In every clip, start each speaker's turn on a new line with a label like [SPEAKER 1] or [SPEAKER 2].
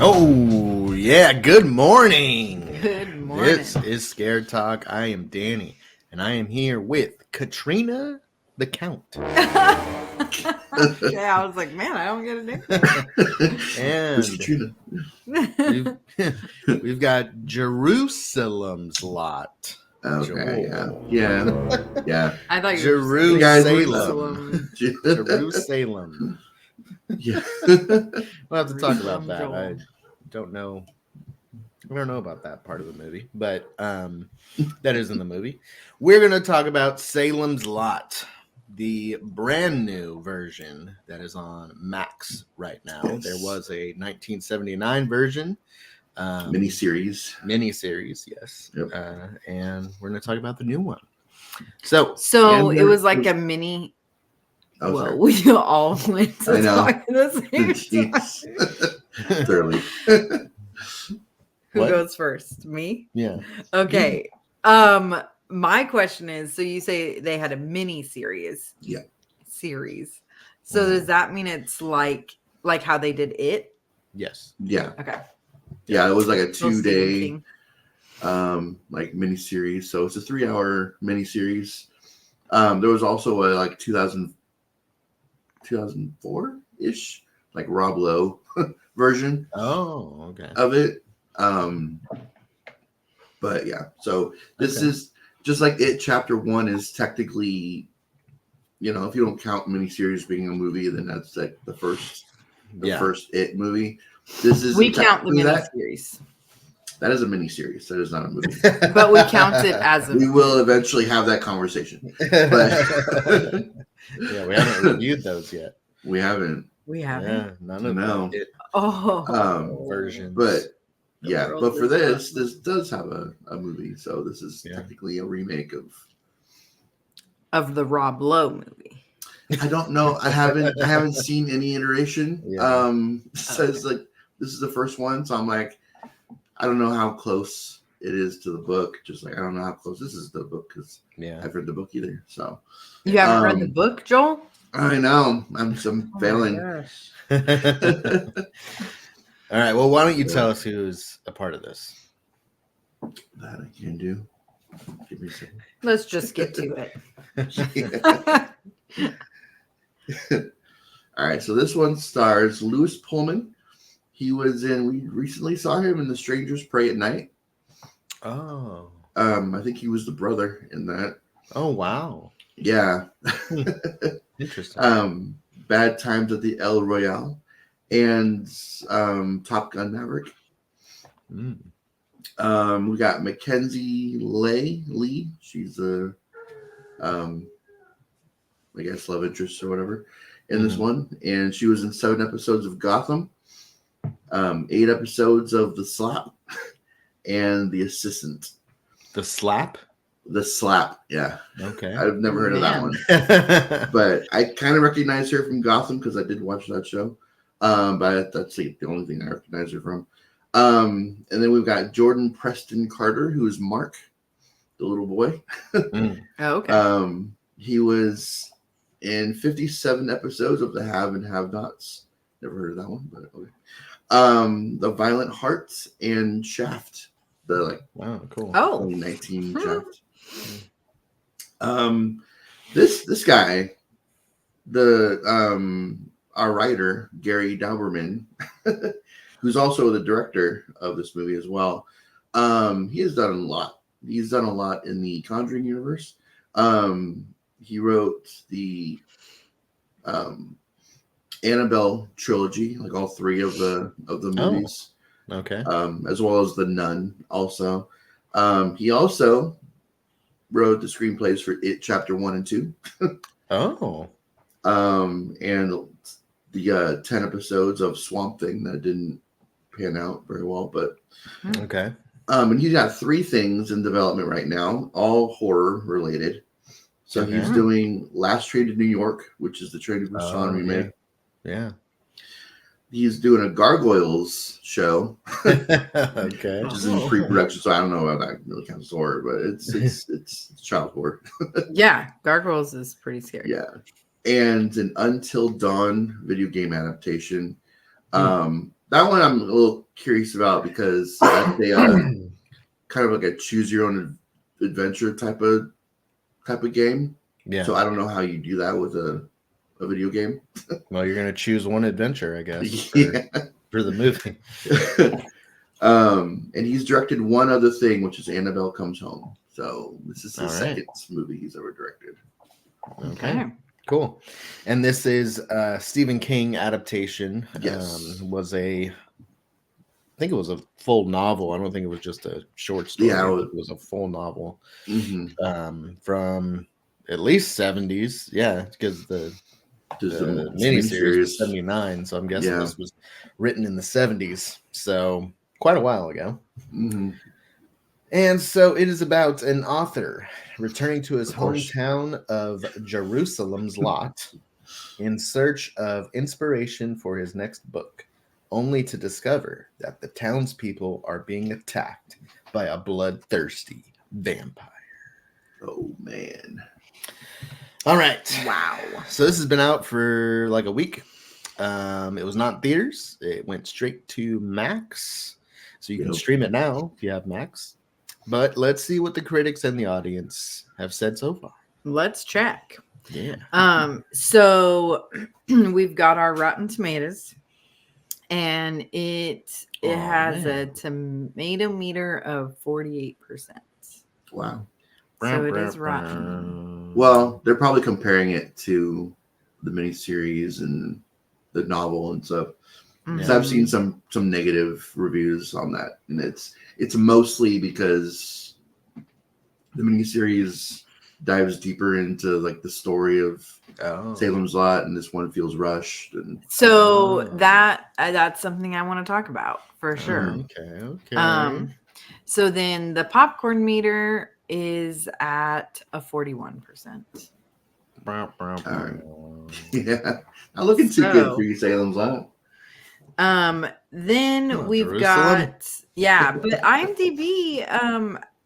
[SPEAKER 1] Oh, yeah. Good morning.
[SPEAKER 2] Good morning.
[SPEAKER 1] This is ScareTalk. I am Danny, and I am here with Katrina the Count.
[SPEAKER 2] Yeah, I was like, man, I don't get a nickname.
[SPEAKER 1] And we've got Jerusalem's Lot.
[SPEAKER 3] Okay, yeah.
[SPEAKER 2] I thought you were
[SPEAKER 1] Jerusalem.
[SPEAKER 2] Jerusalem.
[SPEAKER 1] Jerusalem.
[SPEAKER 3] Yeah.
[SPEAKER 1] We'll have to talk about that. I don't know. I don't know about that part of the movie, but that is in the movie. We're going to talk about Salem's Lot, the brand new version that is on Max right now.
[SPEAKER 3] Yes.
[SPEAKER 1] There was a 1979 version.
[SPEAKER 3] Miniseries,
[SPEAKER 1] yes.
[SPEAKER 3] Yep.
[SPEAKER 1] And we're going to talk about the new one. So
[SPEAKER 2] it was like a mini.
[SPEAKER 3] Oh,
[SPEAKER 2] well,
[SPEAKER 3] sorry.
[SPEAKER 2] we all went to
[SPEAKER 3] I know.
[SPEAKER 2] talk at the same time.
[SPEAKER 3] Thoroughly.
[SPEAKER 2] Who
[SPEAKER 1] What?
[SPEAKER 2] goes first? Me?
[SPEAKER 1] Yeah.
[SPEAKER 2] Okay. My question is, so you say they had a mini series.
[SPEAKER 3] Yeah.
[SPEAKER 2] Series. So does that mean it's like how they did it?
[SPEAKER 1] Yes.
[SPEAKER 3] Yeah.
[SPEAKER 2] Okay.
[SPEAKER 3] Yeah, it was like a
[SPEAKER 2] Little
[SPEAKER 3] 2-day
[SPEAKER 2] thing.
[SPEAKER 3] like miniseries. So it's a 3-hour miniseries. There was also a like 2004-ish, like Rob Lowe version
[SPEAKER 1] Oh, okay.
[SPEAKER 3] of it. But yeah, so this is just like it. Chapter 1 is technically, if you don't count miniseries being a movie, then that's like the first It movie. This is
[SPEAKER 2] We count the miniseries.
[SPEAKER 3] That is a miniseries. That is not a movie.
[SPEAKER 2] But we count it as a
[SPEAKER 3] We will eventually have that conversation. But
[SPEAKER 1] yeah, we haven't reviewed those yet.
[SPEAKER 3] We haven't.
[SPEAKER 1] Yeah, none of
[SPEAKER 3] No.
[SPEAKER 1] it versions.
[SPEAKER 3] But
[SPEAKER 2] The
[SPEAKER 3] yeah,
[SPEAKER 2] world
[SPEAKER 3] but for
[SPEAKER 2] is
[SPEAKER 3] this does have a movie. So this is technically a remake
[SPEAKER 2] of the Rob Lowe movie.
[SPEAKER 3] I don't know. I haven't seen any iteration.
[SPEAKER 1] Yeah.
[SPEAKER 3] Says like this is the first one, so I'm like, I don't know how close it is to the book. Just like I don't know how close this is to the book because I've read the book either. So
[SPEAKER 2] you haven't read the book, Joel?
[SPEAKER 3] I know. I'm failing.
[SPEAKER 2] My gosh.
[SPEAKER 1] All right. Well, why don't you tell us who's a part of this?
[SPEAKER 3] That I can do. Give me a second.
[SPEAKER 2] Let's just get to it.
[SPEAKER 3] All right, so this one stars Louis Pullman. We recently saw him in The Strangers Pray at Night.
[SPEAKER 1] Oh.
[SPEAKER 3] I think he was the brother in that.
[SPEAKER 1] Oh, wow.
[SPEAKER 3] Yeah.
[SPEAKER 1] Interesting.
[SPEAKER 3] Bad Times at the El Royale and Top Gun Maverick. We got Mackenzie Lee. She's a I guess love interest or whatever in this one, and she was in 7 episodes of Gotham, 8 episodes of The Slap, and The Assistant.
[SPEAKER 1] The Slap?
[SPEAKER 3] The Slap, yeah.
[SPEAKER 1] Okay.
[SPEAKER 3] I've never heard of that one, but I kind of recognize her from Gotham because I did watch that show. But that's the only thing I recognize her from. And then we've got Jordan Preston Carter, who is Mark, the little boy.
[SPEAKER 2] Oh, okay.
[SPEAKER 3] He was in 57 episodes of The Have and Have Nots. Never heard of that one, but okay. The Violent Hearts and Shaft.
[SPEAKER 1] Wow, cool.
[SPEAKER 3] 2019 Shaft. This guy, our writer Gary Dauberman, who's also the director of this movie as well. He has done a lot. He's done a lot in the Conjuring universe. He wrote the Annabelle trilogy, like all 3 of the movies.
[SPEAKER 1] Okay.
[SPEAKER 3] As well as The Nun also. He also wrote the screenplays for It Chapter 1 and 2.
[SPEAKER 1] Oh.
[SPEAKER 3] And the 10 episodes of Swamp Thing that didn't pan out very well, but
[SPEAKER 1] okay.
[SPEAKER 3] And he's got 3 things in development right now, all horror related. So he's doing Last Train to New York, which is the Train to Busan remake.
[SPEAKER 1] Yeah.
[SPEAKER 3] He's doing a Gargoyles show.
[SPEAKER 1] Okay.
[SPEAKER 3] Which is in pre-production, so I don't know about that really counts as horror, but it's child horror.
[SPEAKER 2] Yeah, Gargoyles is pretty scary.
[SPEAKER 3] Yeah. And an Until Dawn video game adaptation. That one I'm a little curious about because they kind of like a choose your own adventure type of game.
[SPEAKER 1] Yeah.
[SPEAKER 3] So I don't know how you do that with a video game.
[SPEAKER 1] Well, you're gonna choose one adventure, I guess,
[SPEAKER 3] Yeah.
[SPEAKER 1] for the movie.
[SPEAKER 3] And he's directed one other thing, which is Annabelle Comes Home. So this is his second movie he's ever directed.
[SPEAKER 1] Okay. Cool. And this is Stephen King adaptation.
[SPEAKER 3] Yes.
[SPEAKER 1] I think it was a full novel. I don't think it was just a short story.
[SPEAKER 3] Yeah,
[SPEAKER 1] it was a full novel
[SPEAKER 3] from
[SPEAKER 1] at least 70s. Yeah, because the miniseries was 79. So I'm guessing this was written in the 70s. So quite a while ago.
[SPEAKER 3] Mm-hmm.
[SPEAKER 1] And so it is about an author returning to his hometown of Jerusalem's Lot in search of inspiration for his next book, only to discover that the townspeople are being attacked by a bloodthirsty vampire.
[SPEAKER 3] Oh, man.
[SPEAKER 1] All right.
[SPEAKER 2] Wow.
[SPEAKER 1] So this has been out for like a week. It was not in theaters. It went straight to Max. So you can stream it now if you have Max. But let's see what the critics and the audience have said so far.
[SPEAKER 2] Let's check.
[SPEAKER 1] Yeah.
[SPEAKER 2] So we've got our Rotten Tomatoes, and it has a tomato meter of 48%.
[SPEAKER 3] Wow.
[SPEAKER 2] So it is rotten.
[SPEAKER 3] Well, they're probably comparing it to the miniseries and the novel and stuff. Because I've seen some negative reviews on that, and it's mostly because the miniseries dives deeper into like the story of Salem's Lot, and this one feels rushed. And
[SPEAKER 2] so that's something I want to talk about for sure.
[SPEAKER 1] Okay.
[SPEAKER 2] So then the popcorn meter is at a 41%.
[SPEAKER 3] Yeah, not looking too good for you, Salem's Lot.
[SPEAKER 2] Then we've got but IMDb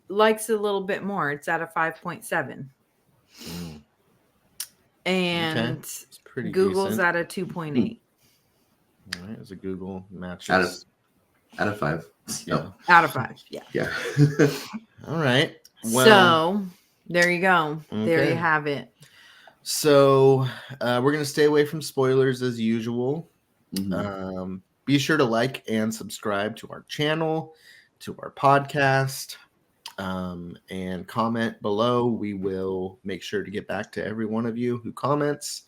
[SPEAKER 2] likes it a little bit more. It's at a 5.7. And Google's
[SPEAKER 1] decent.
[SPEAKER 2] at a 2.8.
[SPEAKER 1] All right, as a Google matches
[SPEAKER 3] out of 5.
[SPEAKER 1] Yeah.
[SPEAKER 2] Out of 5. Yeah.
[SPEAKER 3] Yeah.
[SPEAKER 1] All right. Well,
[SPEAKER 2] so there you go. Okay. There you have it.
[SPEAKER 1] So we're gonna stay away from spoilers as usual. Be sure to like and subscribe to our channel, to our podcast, and comment below. We will make sure to get back to every one of you who comments.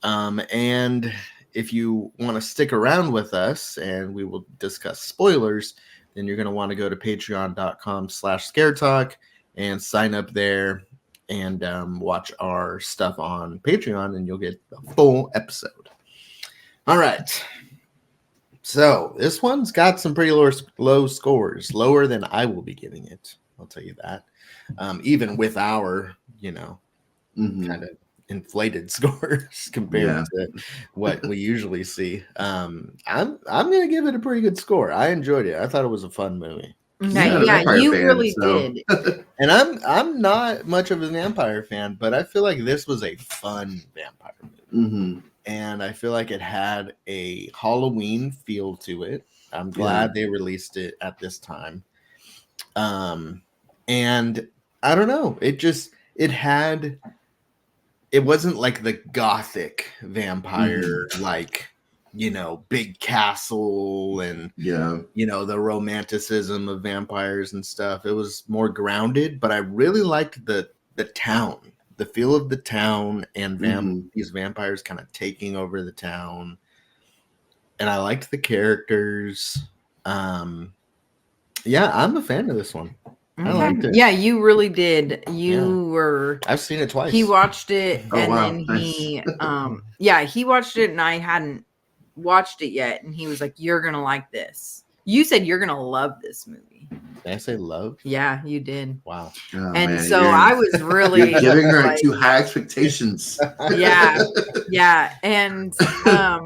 [SPEAKER 1] And if you want to stick around with us and we will discuss spoilers, then you're going to want to go to patreon.com/ScareTalk and sign up there and watch our stuff on Patreon, and you'll get the full episode. All right. So this one's got some pretty low scores, lower than I will be giving it. I'll tell you that. Even with our, kind of inflated scores compared to what we usually see. I'm gonna give it a pretty good score. I enjoyed it. I thought it was a fun movie.
[SPEAKER 2] Yeah, you really did.
[SPEAKER 1] And I'm not much of a vampire fan, but I feel like this was a fun vampire movie. And I feel like it had a Halloween feel to it. I'm glad they released it at this time. And I don't know. It wasn't like the gothic vampire, like, big castle and, the romanticism of vampires and stuff. It was more grounded, but I really liked the town. The feel of the town and these vampires kind of taking over the town. And I liked the characters. I'm a fan of this one. I liked it.
[SPEAKER 2] Yeah, you really did. I've
[SPEAKER 1] seen it twice.
[SPEAKER 2] He watched it then he he watched it and I hadn't watched it yet. And he was like, "You're going to like this." You said you're going to love this movie.
[SPEAKER 1] Did I say love?
[SPEAKER 2] Yeah, you did.
[SPEAKER 1] Wow.
[SPEAKER 3] Oh,
[SPEAKER 2] and man, I was really
[SPEAKER 3] giving her too high expectations.
[SPEAKER 2] Yeah. And
[SPEAKER 1] I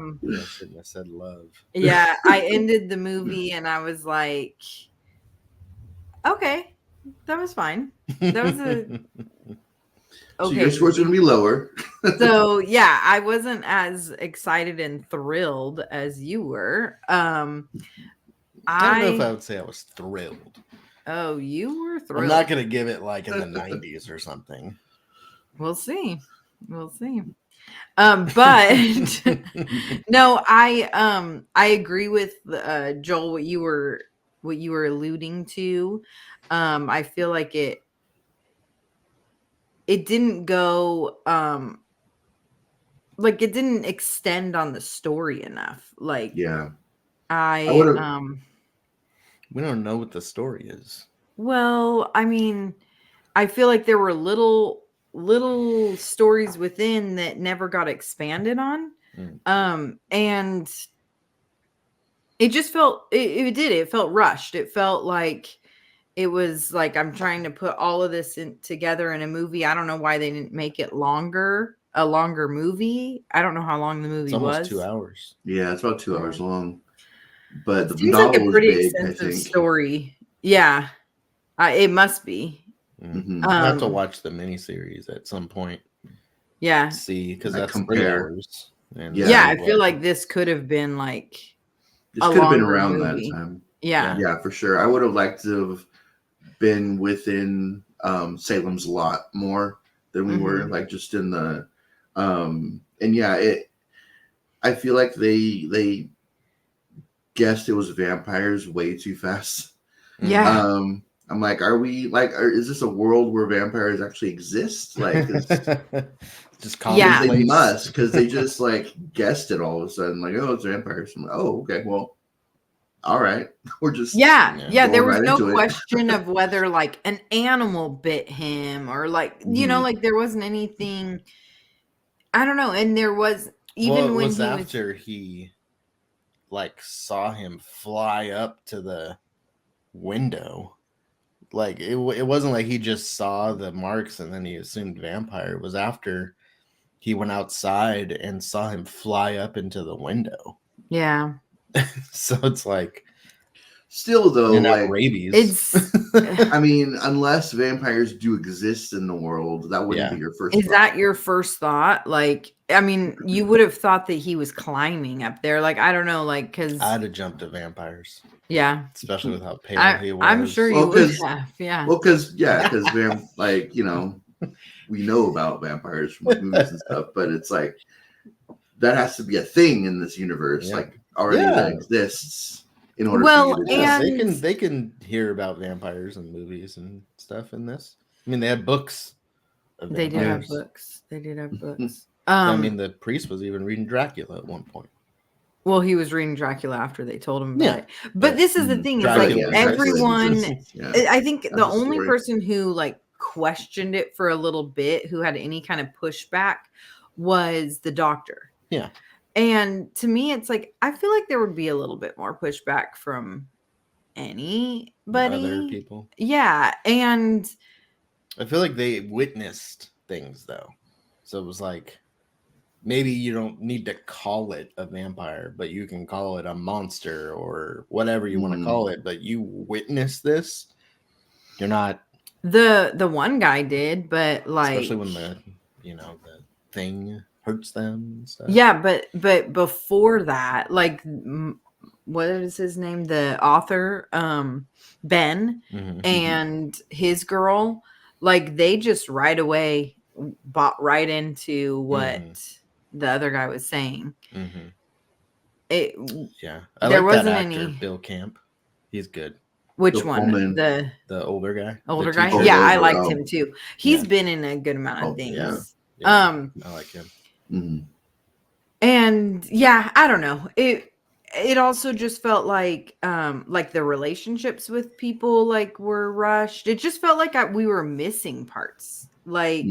[SPEAKER 1] shouldn't have said love.
[SPEAKER 2] Yeah, I ended the movie and I was like, okay, that was fine. That was
[SPEAKER 3] So your score's going to be lower.
[SPEAKER 2] So yeah, I wasn't as excited and thrilled as you were.
[SPEAKER 1] I don't know if I would say I was thrilled.
[SPEAKER 2] Oh, you were thrilled.
[SPEAKER 1] I'm not going to give it like in the 90s or something.
[SPEAKER 2] We'll see. But no, I agree with Joel, what you were alluding to. I feel like it didn't go like it didn't extend on the story enough. Like
[SPEAKER 3] we don't
[SPEAKER 1] know what the story is.
[SPEAKER 2] Well, I mean, I feel like there were little stories within that never got expanded on. And it just felt it felt rushed. It felt like it was like, I'm trying to put all of this together in a movie. I don't know why they didn't make it a longer movie. I don't know how long the movie was.
[SPEAKER 1] 2 hours.
[SPEAKER 3] Yeah, it's about 2 hours long. But the
[SPEAKER 2] seems
[SPEAKER 3] novel
[SPEAKER 2] like a pretty
[SPEAKER 3] was big,
[SPEAKER 2] extensive story. Yeah, it must be.
[SPEAKER 1] I have to watch the miniseries at some point.
[SPEAKER 2] Yeah,
[SPEAKER 1] see, because that's 3 hours. And
[SPEAKER 2] I feel like this could have been like
[SPEAKER 3] this could have been around that time.
[SPEAKER 2] Yeah,
[SPEAKER 3] for sure. I would have liked to have been within Salem's Lot more than we were, like just in the and I feel like they guessed it was vampires way too fast.
[SPEAKER 2] Yeah.
[SPEAKER 3] I'm like, are we like, is this a world where vampires actually exist? Like,
[SPEAKER 1] just
[SPEAKER 3] they must, because they just like guessed it all of a sudden. Like, oh, it's vampires. I'm like, oh, okay, well, all right. We're just
[SPEAKER 2] there was no question of whether like an animal bit him or like like there wasn't anything. I don't know, and there was even when
[SPEAKER 1] he like saw him fly up to the window. Like it wasn't like he just saw the marks and then he assumed vampire. It was after he went outside and saw him fly up into the window.
[SPEAKER 2] Yeah.
[SPEAKER 1] So it's like,
[SPEAKER 3] still though, like
[SPEAKER 1] rabies.
[SPEAKER 2] It's
[SPEAKER 3] I mean, unless vampires do exist in the world, that wouldn't be your first
[SPEAKER 2] thought. That your first thought? Like, I mean, you would have thought that he was climbing up there. Like, I don't know, like, because
[SPEAKER 1] I'd have jumped to vampires.
[SPEAKER 2] Yeah,
[SPEAKER 1] especially with how pale he was.
[SPEAKER 2] I'm sure you would have. Yeah.
[SPEAKER 3] Well, because like we know about vampires from movies and stuff, but it's like that has to be a thing in this universe, like already that exists. In order for you to
[SPEAKER 1] they can hear about vampires and movies and stuff in this. I mean, they had books.
[SPEAKER 2] They did have books.
[SPEAKER 1] I mean, the priest was even reading Dracula at one point.
[SPEAKER 2] Well, he was reading Dracula after they told him about it. But this is the thing: is like everyone. I think the only person who like questioned it for a little bit, who had any kind of pushback, was the doctor.
[SPEAKER 1] Yeah.
[SPEAKER 2] And to me, it's like, I feel like there would be a little bit more pushback from anybody.
[SPEAKER 1] Other people.
[SPEAKER 2] Yeah. And
[SPEAKER 1] I feel like they witnessed things, though. So it was like, maybe you don't need to call it a vampire, but you can call it a monster or whatever you want to call it. But you witness this, you're not.
[SPEAKER 2] The one guy did, but like.
[SPEAKER 1] Especially when the thing hurts them and stuff.
[SPEAKER 2] Yeah, but before that, like, what is his name? The author, Ben, and his girl, like, they just right away bought right into what the other guy was saying.
[SPEAKER 1] I
[SPEAKER 2] there
[SPEAKER 1] like
[SPEAKER 2] wasn't
[SPEAKER 1] that actor,
[SPEAKER 2] any
[SPEAKER 1] Bill Camp. He's good.
[SPEAKER 2] Which
[SPEAKER 3] Bill
[SPEAKER 2] one?
[SPEAKER 3] Pullman.
[SPEAKER 2] The
[SPEAKER 1] older guy.
[SPEAKER 2] Older guy. Yeah, I liked him too. He's been in a good amount of things.
[SPEAKER 1] I like him.
[SPEAKER 2] And I don't know. It also just felt like the relationships with people like were rushed. It just felt like we were missing parts. Like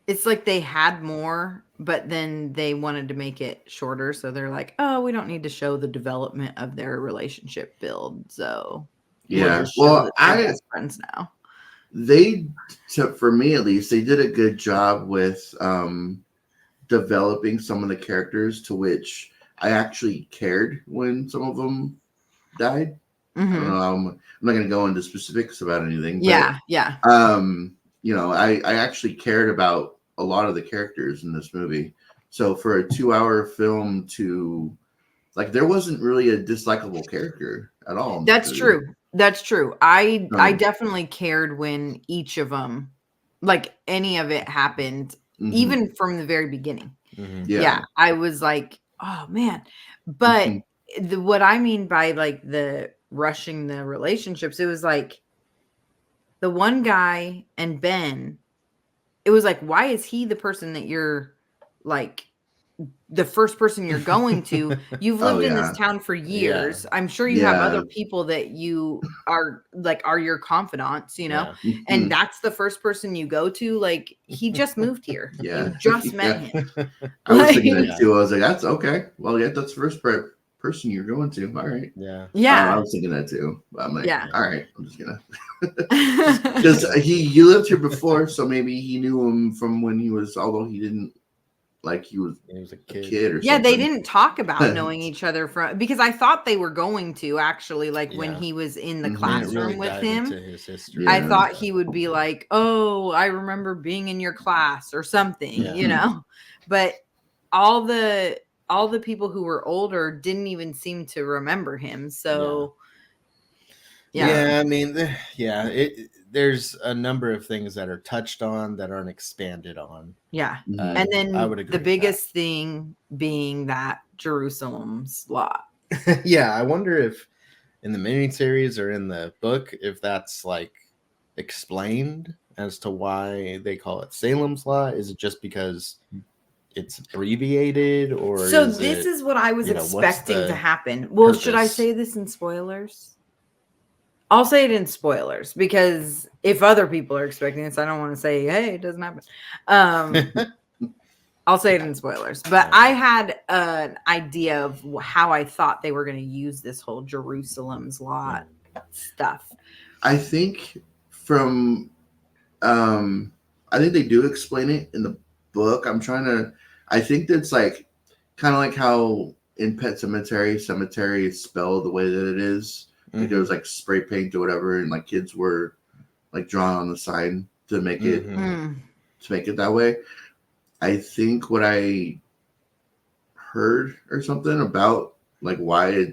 [SPEAKER 2] it's like they had more, but then they wanted to make it shorter, so they're like, oh, we don't need to show the development of their relationship build, so
[SPEAKER 3] well,
[SPEAKER 2] I best friends now.
[SPEAKER 3] For me at least, they did a good job with developing some of the characters, to which I actually cared when some of them died. I don't know. I'm not going to go into specifics about anything. But,
[SPEAKER 2] Yeah.
[SPEAKER 3] I actually cared about a lot of the characters in this movie. So for a 2-hour film there wasn't really a dislikable character at all.
[SPEAKER 2] That's true. I definitely cared when each of them, like any of it happened, even from the very beginning.
[SPEAKER 1] Mm-hmm.
[SPEAKER 2] Yeah. I was like, oh man. But what I mean by like the rushing the relationships, it was like the one guy and Ben, it was like, why is he the person that you're like the first person you're going to? You've lived in this town for years. I'm sure you have other people that you are your confidants, and that's the first person you go to. Like, he just moved here. You just met him.
[SPEAKER 3] I was thinking that too. I was like, that's okay. Well, yeah, that's the first person you're going to. All right.
[SPEAKER 2] Yeah.
[SPEAKER 3] I was thinking that too. But I'm like, all right, I'm just gonna because you lived here before, so maybe he knew him from when he was, although he didn't. Like he was a kid or something.
[SPEAKER 2] They didn't talk about knowing each other because I thought they were going to actually, like when he was in the classroom with him.
[SPEAKER 1] His history.
[SPEAKER 2] I thought he would be like, "Oh, I remember being in your class" or something, But all the people who were older didn't even seem to remember him. So
[SPEAKER 1] I mean, there's a number of things that are touched on that aren't expanded on.
[SPEAKER 2] Yeah. And then the biggest thing being that Jerusalem's Lot.
[SPEAKER 1] I wonder if in the miniseries or in the book, if that's like explained as to why they call it Salem's Lot. Is it just because it's abbreviated, or
[SPEAKER 2] this is what I was expecting to happen? Well,
[SPEAKER 1] purpose?
[SPEAKER 2] Should I say this in spoilers? I'll say it in spoilers, because if other people are expecting this, I don't want to say, hey, it doesn't happen. I'll say it in spoilers. But I had an idea of how I thought they were going to use this whole Jerusalem's Lot stuff.
[SPEAKER 3] I think I think they do explain it in the book. I think that's like kind of like how in Pet Cemetery is spelled the way that it is. Like there was like spray paint or whatever, and like kids were like drawn on the side to make it that way. I think what I heard or something about like why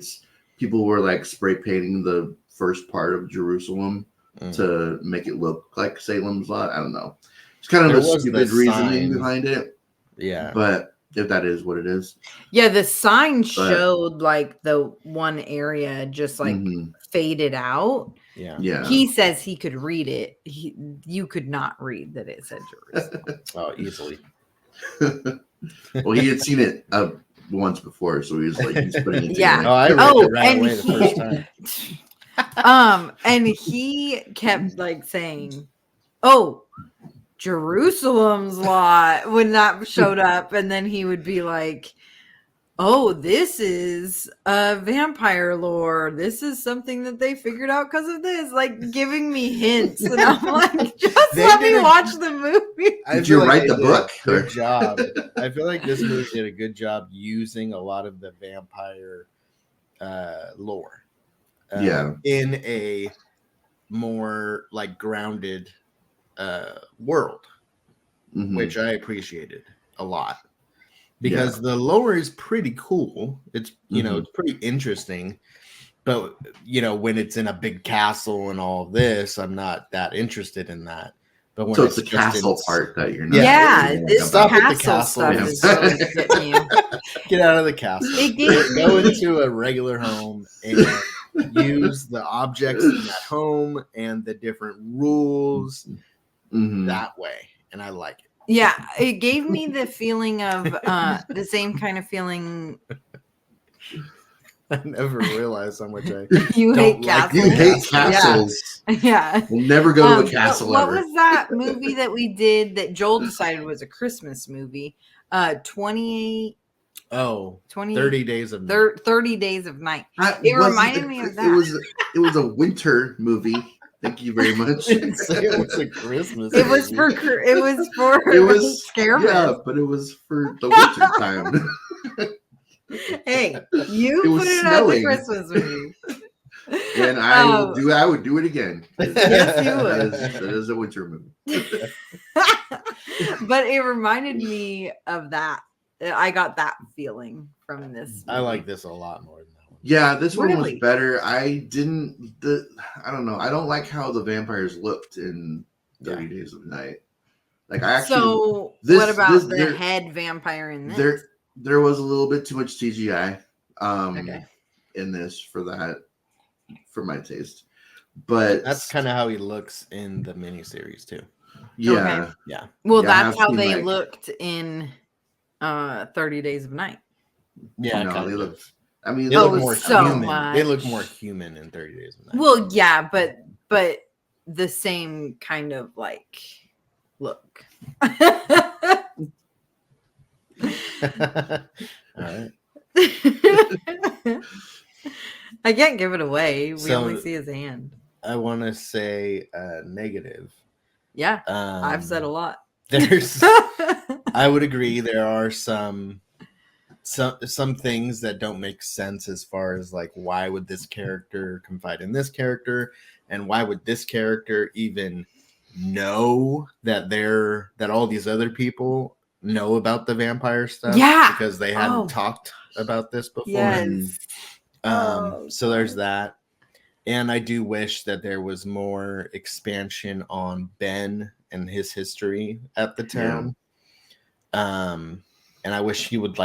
[SPEAKER 3] people were like spray painting the first part of Jerusalem to make it look like Salem's Lot. I don't know. It's kind of a stupid reasoning behind it.
[SPEAKER 1] Yeah,
[SPEAKER 3] but if that is what it is.
[SPEAKER 2] Yeah, the sign showed like the one area just like faded out.
[SPEAKER 1] Yeah.
[SPEAKER 2] He says he could read it. You could not read that it said Jerusalem.
[SPEAKER 1] Oh, easily.
[SPEAKER 3] Well, he had seen it once before, so he's putting it together.
[SPEAKER 1] Oh, I read it right away the first time.
[SPEAKER 2] And he kept like saying, "Oh, Jerusalem's Lot," when that showed up, and then he would be like, "Oh, this is vampire lore. This is something that they figured out because of this," like giving me hints, and I'm like, "Just let me watch the movie."
[SPEAKER 3] Did you write the book?
[SPEAKER 1] Good job. I feel like this movie did a good job using a lot of the vampire lore. In a more like grounded world, which I appreciated a lot, because the lore is pretty cool. It's it's pretty interesting, but when it's in a big castle and all of this, I'm not that interested in that. But when
[SPEAKER 3] it's the castle part that you're not.
[SPEAKER 2] This castle stuff is really getting you.
[SPEAKER 1] Get out of the castle. Go into a regular home and use the objects in that home and the different rules that way, and I like it.
[SPEAKER 2] Yeah, it gave me the feeling of the same kind of feeling.
[SPEAKER 1] I never realized how much
[SPEAKER 2] you hate castles.
[SPEAKER 3] You hate castles.
[SPEAKER 2] Yeah.
[SPEAKER 3] We'll never go to a castle
[SPEAKER 2] what
[SPEAKER 3] ever.
[SPEAKER 2] Was that movie that we did that Joel decided was a Christmas movie? 30
[SPEAKER 1] Days of Night.
[SPEAKER 2] 30 Days of Night. It reminded me of that.
[SPEAKER 3] It was a winter movie. Thank you very much.
[SPEAKER 1] It was a Christmas.
[SPEAKER 2] It was for Scaremas.
[SPEAKER 3] Yeah, but it was for the winter time.
[SPEAKER 2] Hey, you put it as a Christmas movie.
[SPEAKER 3] And I would do it again.
[SPEAKER 2] Yes, you would.
[SPEAKER 3] That is a winter movie.
[SPEAKER 2] But it reminded me of that. I got that feeling from this movie.
[SPEAKER 1] I like this a lot more than that one.
[SPEAKER 3] Yeah, this one was
[SPEAKER 2] Really?
[SPEAKER 3] better. I don't know. I don't like how the vampires looked in 30 Days of Night. Like I actually.
[SPEAKER 2] So what about the head vampire in this?
[SPEAKER 3] There was a little bit too much CGI
[SPEAKER 2] Okay.
[SPEAKER 3] in this for my taste. But
[SPEAKER 1] that's kind of how he looks in the miniseries too.
[SPEAKER 3] Yeah.
[SPEAKER 2] Okay.
[SPEAKER 1] Yeah.
[SPEAKER 2] Well,
[SPEAKER 3] Yeah,
[SPEAKER 2] that's how they looked in 30 Days of Night.
[SPEAKER 1] Yeah,
[SPEAKER 3] no, they look. I mean,
[SPEAKER 1] they look more
[SPEAKER 2] so
[SPEAKER 1] human.
[SPEAKER 2] much.
[SPEAKER 1] They look more human in 30 Days of Night.
[SPEAKER 2] Well, yeah, but the same kind of like look.
[SPEAKER 1] All right.
[SPEAKER 2] I can't give it away. We
[SPEAKER 1] So-
[SPEAKER 2] only see his hand.
[SPEAKER 1] I want to say negative.
[SPEAKER 2] Yeah, I've said a lot.
[SPEAKER 1] There's, I would agree. There are some things that don't make sense as far as like why would this character confide in this character, and why would this character even know that all these other people know about the vampire stuff?
[SPEAKER 2] Yeah.
[SPEAKER 1] because they hadn't talked about this before.
[SPEAKER 2] Yes.
[SPEAKER 1] So there's that. And I do wish that there was more expansion on Ben and his history at the town. And I wish he would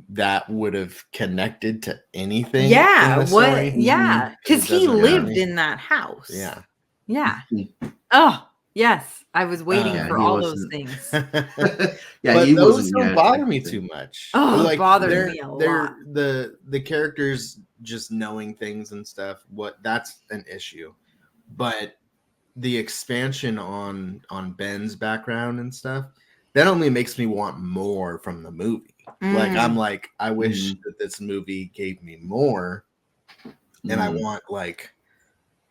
[SPEAKER 1] that would have connected to anything.
[SPEAKER 2] Yeah.
[SPEAKER 1] in the
[SPEAKER 2] What?
[SPEAKER 1] story.
[SPEAKER 2] Yeah. Because
[SPEAKER 1] It
[SPEAKER 2] he
[SPEAKER 1] doesn't
[SPEAKER 2] lived
[SPEAKER 1] really.
[SPEAKER 2] in that house.
[SPEAKER 1] Yeah.
[SPEAKER 2] Yeah. Oh, yes. I was waiting
[SPEAKER 1] Yeah,
[SPEAKER 2] for
[SPEAKER 3] he
[SPEAKER 2] all those
[SPEAKER 3] wasn't-
[SPEAKER 2] things.
[SPEAKER 3] Yeah,
[SPEAKER 1] But
[SPEAKER 3] he
[SPEAKER 1] those
[SPEAKER 3] wasn't
[SPEAKER 1] don't
[SPEAKER 3] yet
[SPEAKER 1] bother me
[SPEAKER 3] anything.
[SPEAKER 1] too much.
[SPEAKER 2] Oh, it bothered
[SPEAKER 1] they're-
[SPEAKER 2] me a
[SPEAKER 1] they're-
[SPEAKER 2] lot.
[SPEAKER 1] The characters just knowing things and stuff. That's an issue, but the expansion on Ben's background and stuff, that only makes me want more from the movie. Like I'm like, I wish that this movie gave me more, and I want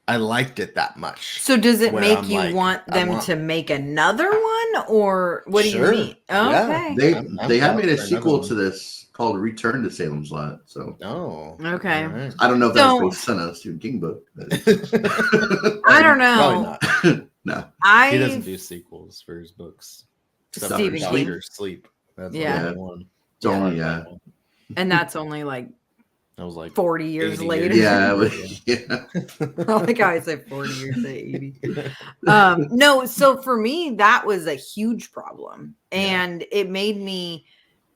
[SPEAKER 1] I liked it that much.
[SPEAKER 2] So does it
[SPEAKER 1] where
[SPEAKER 2] make
[SPEAKER 1] I'm
[SPEAKER 2] you
[SPEAKER 1] like,
[SPEAKER 2] want
[SPEAKER 1] I
[SPEAKER 2] them
[SPEAKER 1] want-
[SPEAKER 2] to make another one, or what do you
[SPEAKER 1] Sure.
[SPEAKER 2] mean?
[SPEAKER 1] Yeah.
[SPEAKER 2] Okay.
[SPEAKER 3] They have
[SPEAKER 1] down
[SPEAKER 3] made a
[SPEAKER 1] for another
[SPEAKER 3] sequel
[SPEAKER 1] one.
[SPEAKER 3] to this called Return to Salem's Lot. So
[SPEAKER 1] Oh,
[SPEAKER 2] Okay.
[SPEAKER 1] all right.
[SPEAKER 3] I don't know if that's
[SPEAKER 2] So-
[SPEAKER 3] based on a Stephen King book. but-
[SPEAKER 2] I don't
[SPEAKER 1] Probably
[SPEAKER 2] know.
[SPEAKER 1] not.
[SPEAKER 3] no.
[SPEAKER 1] He doesn't do sequels for his books. Except for
[SPEAKER 2] Stephen King.
[SPEAKER 1] Dr. Sleep. That's
[SPEAKER 2] Yeah.
[SPEAKER 1] the only one.
[SPEAKER 3] It's only, yeah.
[SPEAKER 2] And that's only like
[SPEAKER 1] That was like
[SPEAKER 2] 40 years
[SPEAKER 1] 80
[SPEAKER 2] later.
[SPEAKER 3] Yeah. Yeah.
[SPEAKER 2] I like how I say 40 or say 80. No, so for me, that was a huge problem. And it made me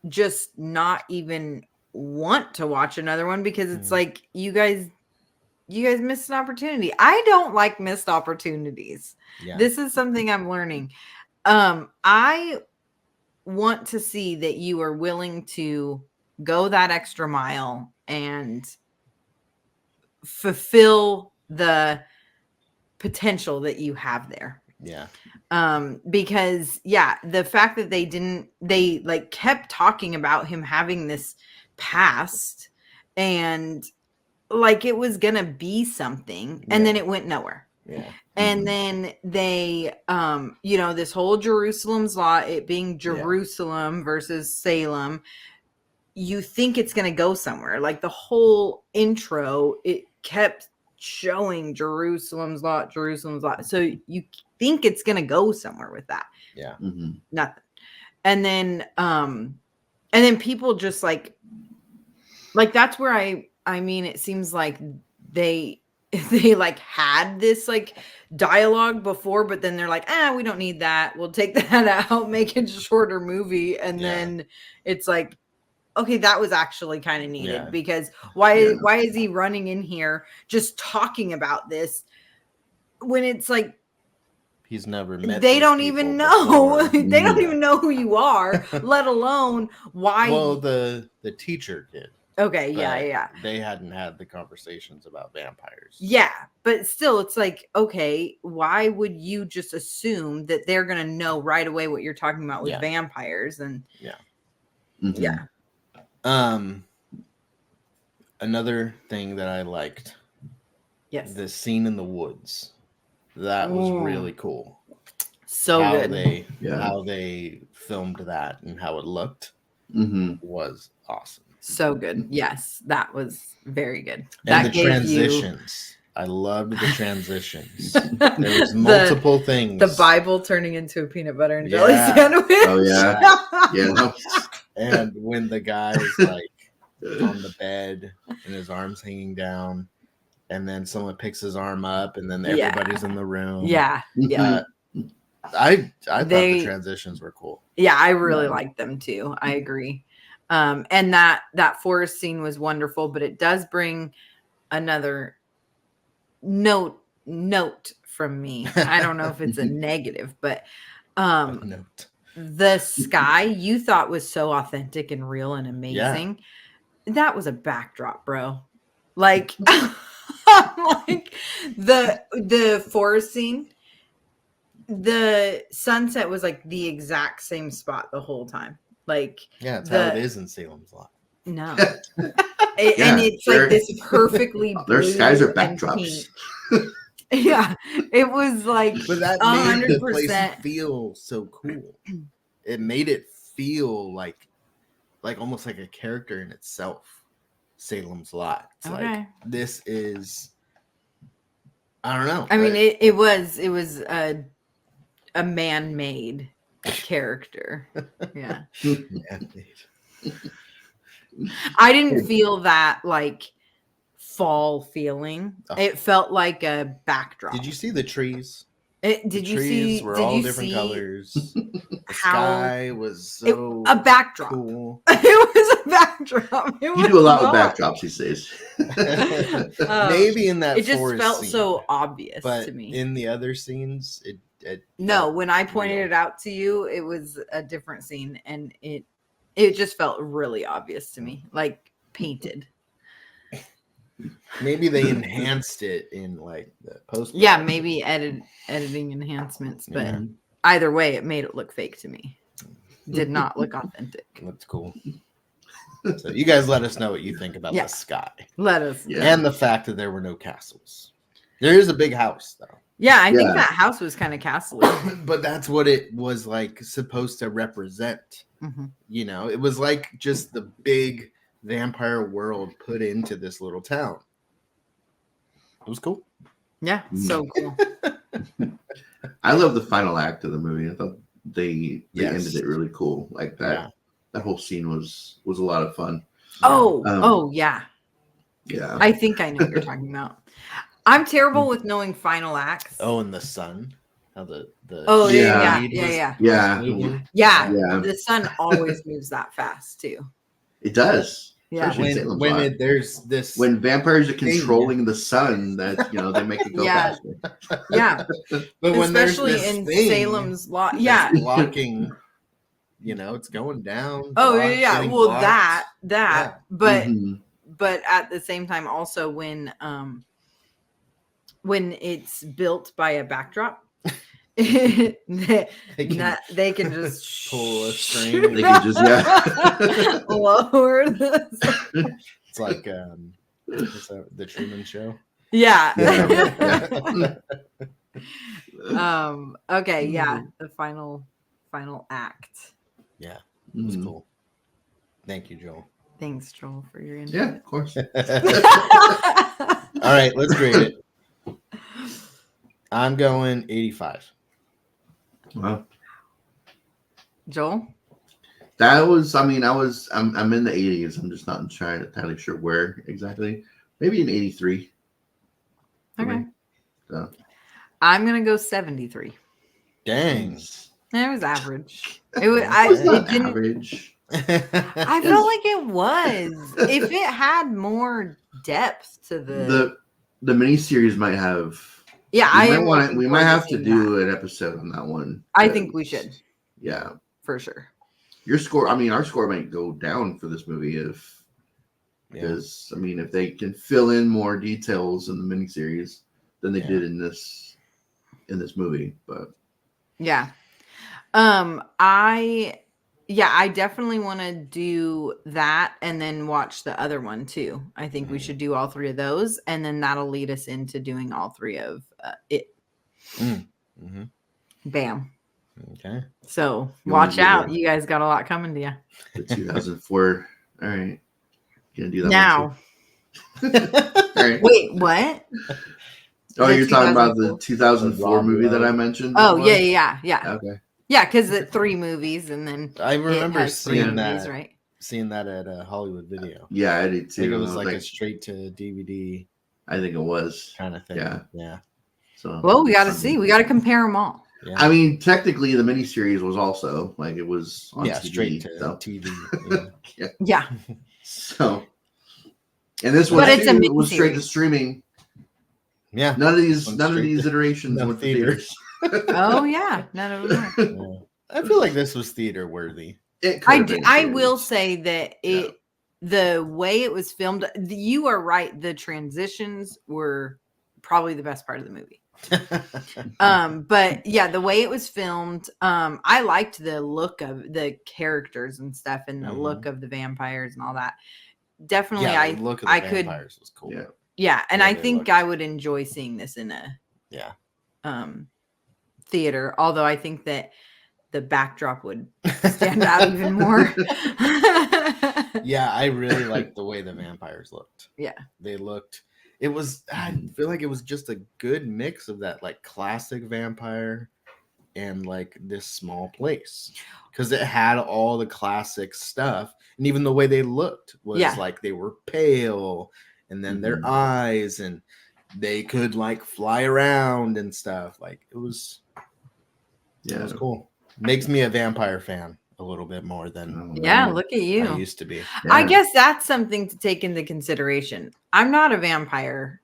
[SPEAKER 2] just not even want to watch another one because it's like you guys missed an opportunity. I don't like missed opportunities.
[SPEAKER 1] Yeah.
[SPEAKER 2] This is something I'm learning. I want to see that you are willing to go that extra mile and fulfill the potential that you have there.
[SPEAKER 1] Yeah.
[SPEAKER 2] Because the fact that they like kept talking about him having this past and like it was gonna be something, and then it went nowhere.
[SPEAKER 1] Yeah.
[SPEAKER 2] And then they this whole Jerusalem's Lot, it being Jerusalem versus Salem, you think it's going to go somewhere. Like the whole intro, it kept showing Jerusalem's Lot. So you think it's going to go somewhere with that.
[SPEAKER 1] Yeah.
[SPEAKER 3] Mhm.
[SPEAKER 2] Nothing. And then people just like that's where I mean, it seems like they like had this like dialogue before, but then they're like, we don't need that. We'll take that out, make it a shorter movie. And then it's like, okay, that was actually kind of needed because why is he running in here just talking about this when it's like
[SPEAKER 1] He's never met.
[SPEAKER 2] They
[SPEAKER 1] these
[SPEAKER 2] don't
[SPEAKER 1] people
[SPEAKER 2] even know.
[SPEAKER 1] before.
[SPEAKER 2] They don't even know who you are, let alone why.
[SPEAKER 1] Well, the teacher did.
[SPEAKER 2] Okay,
[SPEAKER 1] but They hadn't had the conversations about vampires.
[SPEAKER 2] Yeah, but still, it's like, okay, why would you just assume that they're gonna know right away what you're talking about with vampires? And
[SPEAKER 3] Mhm.
[SPEAKER 1] Another thing that I liked,
[SPEAKER 2] yes,
[SPEAKER 1] the scene in the woods. That was really cool.
[SPEAKER 2] So
[SPEAKER 1] how
[SPEAKER 2] good.
[SPEAKER 1] How they filmed that and how it looked was awesome.
[SPEAKER 2] So good. Yes, that was very good.
[SPEAKER 1] And
[SPEAKER 2] That
[SPEAKER 1] the transitions. I loved the transitions. There was multiple things.
[SPEAKER 2] The Bible turning into a peanut butter and jelly
[SPEAKER 1] Yeah.
[SPEAKER 2] sandwich.
[SPEAKER 3] Oh yeah, yeah.
[SPEAKER 1] And when the guy's like on the bed and his arms hanging down, and then someone picks his arm up, and then
[SPEAKER 2] Yeah.
[SPEAKER 1] everybody's in the room.
[SPEAKER 2] Yeah.
[SPEAKER 1] I thought the transitions were cool.
[SPEAKER 2] Yeah, I really liked them too. I agree. And that forest scene was wonderful, but it does bring another note from me. I don't know if it's a negative, but
[SPEAKER 1] Note.
[SPEAKER 2] the sky you thought was so authentic and real and amazing. Yeah. That was a backdrop, bro. Like, like the forest scene, the sunset was like the exact same spot the whole time. Like,
[SPEAKER 1] yeah, it's how it is in Salem's Lot.
[SPEAKER 2] No. And it's like this perfectly blue.
[SPEAKER 3] Their skies are backdrops.
[SPEAKER 2] Yeah, it was like,
[SPEAKER 1] but that made the place feel so cool. It made it feel like almost like a character in itself. Salem's Lot. It's like, this is, I don't know.
[SPEAKER 2] I mean, it was a man-made character. Yeah. Man-made. I didn't feel that like fall feeling. Oh. It felt like a backdrop.
[SPEAKER 1] Did you see the trees?
[SPEAKER 2] Did you see?
[SPEAKER 1] Were all different colors. The sky was so
[SPEAKER 2] a backdrop.
[SPEAKER 1] Cool.
[SPEAKER 2] It was a backdrop.
[SPEAKER 3] You do a lot with backdrops these days.
[SPEAKER 1] Maybe in that
[SPEAKER 2] it just felt scene, so obvious
[SPEAKER 1] but
[SPEAKER 2] to me.
[SPEAKER 1] In the other scenes, it
[SPEAKER 2] no. When I pointed it out to you, it was a different scene, and it just felt really obvious to me, like painted.
[SPEAKER 1] Maybe they enhanced it in like the post.
[SPEAKER 2] Yeah, maybe editing enhancements, but either way, it made it look fake to me. Did not look authentic.
[SPEAKER 1] That's cool. So you guys let us know what you think about the sky.
[SPEAKER 2] Let us.
[SPEAKER 1] And the fact that there were no castles. There is a big house though.
[SPEAKER 2] Yeah, I think that house was kind of castle-y.
[SPEAKER 1] But that's what it was like supposed to represent. Mm-hmm. You know, it was like just the big vampire world put into this little town. It was cool.
[SPEAKER 2] Yeah, so cool.
[SPEAKER 3] I love the final act of the movie. I thought they ended it really cool. Like that. Yeah. That whole scene was a lot of fun.
[SPEAKER 2] Oh, yeah.
[SPEAKER 3] Yeah.
[SPEAKER 2] I think I know what you're talking about. I'm terrible with knowing final acts.
[SPEAKER 1] Oh, and the sun. How the
[SPEAKER 2] yeah. The sun always moves that fast too.
[SPEAKER 3] It does.
[SPEAKER 2] Yeah.
[SPEAKER 3] When vampires are controlling the sun, that they make it go faster.
[SPEAKER 2] Yeah.
[SPEAKER 1] But when
[SPEAKER 2] especially in Salem's Lot,
[SPEAKER 1] blocking, it's going down.
[SPEAKER 2] Oh yeah. Well, blocked. that, but at the same time, also when it's built by a backdrop. they can just
[SPEAKER 1] pull a string.
[SPEAKER 3] They can just
[SPEAKER 2] lower this.
[SPEAKER 1] It's like the Truman Show.
[SPEAKER 2] Yeah. Okay. Yeah. The final act.
[SPEAKER 1] Yeah. It was cool. Thank you, Joel.
[SPEAKER 2] Thanks, Joel, for your input.
[SPEAKER 3] Yeah, of course.
[SPEAKER 1] All right, let's grade it. I'm going 85.
[SPEAKER 3] Wow.
[SPEAKER 2] Joel?
[SPEAKER 3] That was, I'm in the 80s. I'm just not entirely sure where exactly. Maybe an 83.
[SPEAKER 2] Okay. So. I'm going to go 73.
[SPEAKER 1] Dang.
[SPEAKER 2] It was average. It didn't,
[SPEAKER 3] average.
[SPEAKER 2] I felt like it was. If it had more depth to the
[SPEAKER 3] miniseries might have.
[SPEAKER 2] Yeah,
[SPEAKER 3] we might have to do an episode on that one.
[SPEAKER 2] I think we should.
[SPEAKER 3] Yeah,
[SPEAKER 2] for sure.
[SPEAKER 3] Your score, our score might go down for this movie because if they can fill in more details in the miniseries than they did in this movie, but
[SPEAKER 2] yeah, I definitely want to do that and then watch the other one too. I think we should do all three of those, and then that'll lead us into doing all three of it.
[SPEAKER 1] Mm-hmm.
[SPEAKER 2] Bam.
[SPEAKER 1] Okay.
[SPEAKER 2] So watch out. You guys got a lot coming to you.
[SPEAKER 3] The 2004. All right. Gonna do that
[SPEAKER 2] now.
[SPEAKER 3] Right.
[SPEAKER 2] Wait, what?
[SPEAKER 3] Oh,
[SPEAKER 2] The
[SPEAKER 3] you're talking about
[SPEAKER 2] 2004?
[SPEAKER 3] the 2004
[SPEAKER 1] Rob
[SPEAKER 3] movie that
[SPEAKER 1] Lowe.
[SPEAKER 3] I mentioned?
[SPEAKER 2] Oh,
[SPEAKER 3] before?
[SPEAKER 2] yeah.
[SPEAKER 3] Okay.
[SPEAKER 2] Yeah, because it 3 movies and then
[SPEAKER 1] I
[SPEAKER 2] it
[SPEAKER 1] remember
[SPEAKER 2] has 3
[SPEAKER 1] seeing
[SPEAKER 2] movies,
[SPEAKER 1] that.
[SPEAKER 2] right?
[SPEAKER 1] Seeing that at a Hollywood Video.
[SPEAKER 3] Yeah, I did
[SPEAKER 1] I
[SPEAKER 3] too.
[SPEAKER 1] think it was
[SPEAKER 3] I
[SPEAKER 1] like a straight to DVD
[SPEAKER 3] I think it was
[SPEAKER 1] kind of thing.
[SPEAKER 3] Yeah. So
[SPEAKER 2] Well, we got to see. We got to compare them all.
[SPEAKER 1] Yeah.
[SPEAKER 3] I mean, technically, the miniseries was also like it was on TV,
[SPEAKER 1] straight to
[SPEAKER 3] so.
[SPEAKER 1] TV. Yeah.
[SPEAKER 2] Yeah.
[SPEAKER 3] So, and this
[SPEAKER 1] But
[SPEAKER 3] one
[SPEAKER 2] it's a
[SPEAKER 3] too, was straight to
[SPEAKER 2] miniseries.
[SPEAKER 3] streaming.
[SPEAKER 1] Yeah.
[SPEAKER 3] None of these
[SPEAKER 1] Straight to-
[SPEAKER 3] iterations
[SPEAKER 1] no
[SPEAKER 3] went to
[SPEAKER 1] theaters.
[SPEAKER 3] theaters.
[SPEAKER 2] Oh, yeah. None of them are.
[SPEAKER 1] Yeah. I feel like this was theater worthy.
[SPEAKER 3] It could have been in
[SPEAKER 2] I will
[SPEAKER 3] theaters.
[SPEAKER 2] say that the way it was filmed, you are right. The transitions were probably the best part of the movie. But yeah, the way it was filmed, I liked the look of the characters and stuff, and the look of the vampires and all that. Definitely,
[SPEAKER 1] the look of the vampires was cool.
[SPEAKER 3] Yeah.
[SPEAKER 2] And
[SPEAKER 1] Yeah,
[SPEAKER 2] I
[SPEAKER 1] they
[SPEAKER 2] think
[SPEAKER 1] looked-
[SPEAKER 2] I would enjoy seeing this in a theater. Although I think that the backdrop would stand out even more.
[SPEAKER 1] Yeah, I really liked the way the vampires looked.
[SPEAKER 2] Yeah.
[SPEAKER 1] They looked, I feel like it was just a good mix of that like classic vampire and like this small place. Because it had all the classic stuff. And even the way they looked was like they were pale and then their eyes and they could like fly around and stuff. Like it was cool. Makes me a vampire fan a little bit more than
[SPEAKER 2] look at you.
[SPEAKER 1] I used to be.
[SPEAKER 3] Yeah.
[SPEAKER 2] I guess that's something to take into consideration. I'm not a vampire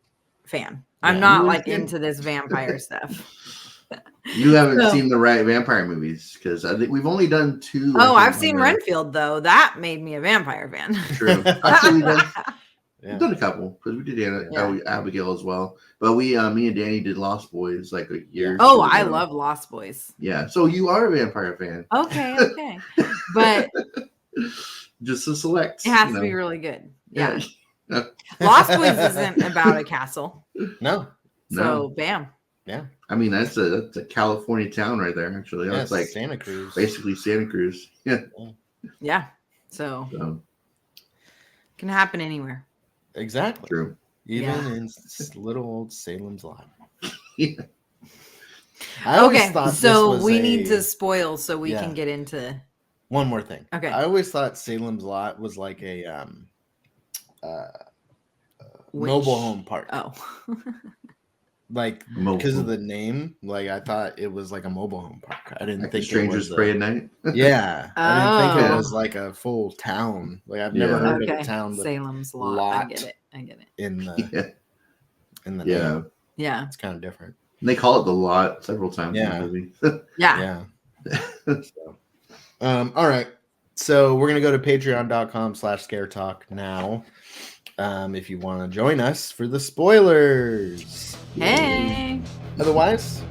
[SPEAKER 2] fan. I'm
[SPEAKER 1] Yeah.
[SPEAKER 2] not like into this vampire stuff.
[SPEAKER 3] You haven't seen the right vampire movies because I think we've only done 2.
[SPEAKER 2] Oh, I've seen Renfield though. That made me a vampire fan.
[SPEAKER 3] True. Actually,
[SPEAKER 1] Yeah.
[SPEAKER 3] we've done a couple because we did Abigail as well. But me and Danny did Lost Boys like a year.
[SPEAKER 2] Oh, I love Lost Boys.
[SPEAKER 3] Yeah, so you are a vampire fan.
[SPEAKER 2] Okay. But
[SPEAKER 3] Just to select.
[SPEAKER 2] it has to be really good. Yeah.
[SPEAKER 3] Yeah.
[SPEAKER 2] Lost Boys isn't about a castle.
[SPEAKER 1] No.
[SPEAKER 2] So bam.
[SPEAKER 1] Yeah.
[SPEAKER 3] I mean, that's a California town right there, actually.
[SPEAKER 1] Yeah,
[SPEAKER 3] That's like
[SPEAKER 1] Santa Cruz.
[SPEAKER 3] basically Santa Cruz. Yeah.
[SPEAKER 2] Yeah. So
[SPEAKER 3] So,
[SPEAKER 2] can happen anywhere.
[SPEAKER 1] Exactly.
[SPEAKER 3] true.
[SPEAKER 1] Even in little old Salem's Lot.
[SPEAKER 3] Yeah.
[SPEAKER 1] I always
[SPEAKER 2] Okay,
[SPEAKER 1] thought
[SPEAKER 2] so
[SPEAKER 1] this was
[SPEAKER 2] we need to spoil so we
[SPEAKER 1] Yeah.
[SPEAKER 2] can get into
[SPEAKER 1] one more thing.
[SPEAKER 2] Okay.
[SPEAKER 1] I always thought Salem's Lot was like a mobile home park.
[SPEAKER 2] Oh.
[SPEAKER 1] Like because of the name, like I thought it was like a mobile home park. I didn't
[SPEAKER 3] Like
[SPEAKER 1] think
[SPEAKER 3] the Strangers
[SPEAKER 1] it was
[SPEAKER 3] Pray at Night.
[SPEAKER 1] Yeah, I didn't think it
[SPEAKER 2] Oh.
[SPEAKER 1] was like a full town. Like I've never
[SPEAKER 3] Yeah.
[SPEAKER 1] heard of
[SPEAKER 2] Okay.
[SPEAKER 1] a town with
[SPEAKER 2] Salem's Lot.
[SPEAKER 1] lot.
[SPEAKER 2] I get it.
[SPEAKER 1] in the
[SPEAKER 3] Yeah.
[SPEAKER 1] name.
[SPEAKER 3] Yeah.
[SPEAKER 2] Yeah.
[SPEAKER 1] It's kind of different.
[SPEAKER 3] And they call it the lot several times
[SPEAKER 1] Yeah.
[SPEAKER 3] in the movie.
[SPEAKER 2] Yeah.
[SPEAKER 1] Yeah. So, all right. So we're gonna go to patreon.com/ScareTalk now. If you want to join us for the spoilers.
[SPEAKER 2] Hey.
[SPEAKER 1] Otherwise,